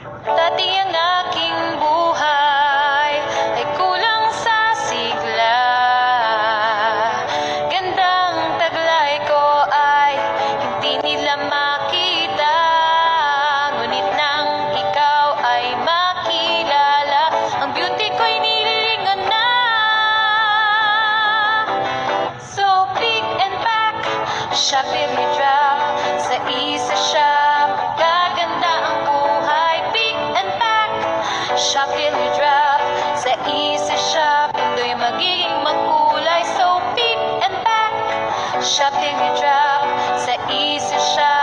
Dati ang aking buhay ay kulang sa sigla. Gandang taglay ko ay hindi nila makita. Ngunit nang ikaw ay makilala, ang beauty ko'y nililingon na. So big and back, siya drop sa isa siya. Gaganda ang buhay, big and back, siya drop sa isa siya. Mundo'y magiging makulay. So big and back, siya drop sa isa siya.